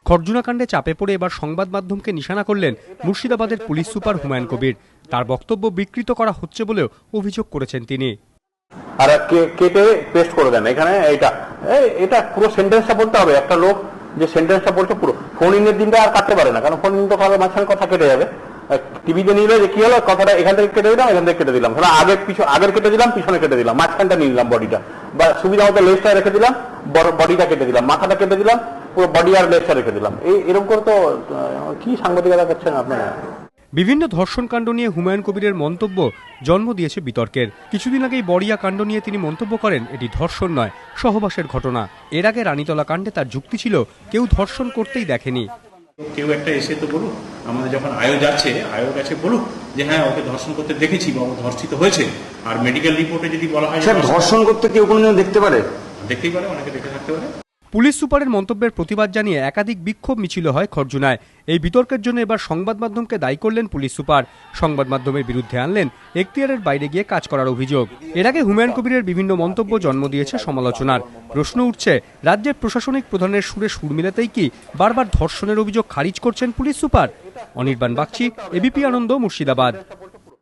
খরজুনা কাণ্ডে চাপে পড়ে এবার সংবাদ মাধ্যমকে নিশানা করলেন মুর্শিদাবাদের পুলিশ সুপার হুমায়ুন কবির। তার বক্তব্য বিকৃত করা হচ্ছে বলেও অভিযোগ করেছেন তিনি। আর কেটে পেস্ট করে দেন এখানে, এটা পুরো সেন্টেন্সটা বলতে হবে। একটা লোক যে সেন্টেন্সটা বলছে পুরো, ফোন ইনের দিনটা আর কাটতে পারে না, কারণ ফোন ইন তো মাঝখানে কথা কেটে যাবে। টিভিতে নিলে যে কি হলো, কথাটা এখান থেকে কেটে দিলাম, এখান থেকে কেটে দিলাম, আগের কেটে দিলাম, পিছনে কেটে দিলাম, মাঝখানটা নিয়ে নিলাম বডিটা, বা সুবিধা মতো লেজটা রেখে দিলাম, বডিটা কেটে দিলাম, মাথাটা কেটে দিলাম, পুরো বডি আর লেজটা রেখে দিলাম। এরকম করে তো কি সাংবাদিকতা করছেন আপনারা। বিভিন্ন ধর্ষণ কাণ্ড নিয়ে হুমায়ুন কবিরের মন্তব্য জন্ম দিয়েছে বিতর্কের। কিছুদিন আগেই বড়িয়া কাণ্ড নিয়ে তিনি মন্তব্য করেন, এটি ধর্ষণ নয়, সহবাসের ঘটনা। এর আগে রানীতলা কাণ্ডে তার যুক্তি ছিল, কেউ ধর্ষণ করতেই দেখেনি। কেউ একটা এসে তো বলুক, আমাদের যখন আয়োগ যাচ্ছে, আয়োগ কাছে বলুক যে হ্যাঁ ওকে ধর্ষণ করতে দেখেছি বা ও ধর্ষিত হয়েছে। আর মেডিকেল রিপোর্টে যদি বলা হয় ধর্ষণ করতে কেউ কোনোদিন দেখতে পারে, দেখতেই পারে, অনেকে দেখে থাকতে পারে। পুলিশ সুপারের মন্তব্যের প্রতিবাদ জানিয়ে একাধিক বিক্ষোভ মিছিল হয় খরজুনায়। এই বিতর্কের জন্য এবার সংবাদ মাধ্যমকে দায়ী করলেন পুলিশ সুপার। সংবাদ মাধ্যমের বিরুদ্ধে আনলেন এখতিয়ারের বাইরে গিয়ে কাজ করার অভিযোগ। এর আগে হুমায়ুন কবিরের বিভিন্ন মন্তব্য জন্ম দিয়েছে সমালোচনার। প্রশ্ন উঠছে, রাজ্যের প্রশাসনিক প্রধানের সুরে সুর মিলাতেই কি বারবার ধর্ষণের অভিযোগ খারিজ করছেন police super? Anirban Bagchi, ABP Ananda, Murshidabad.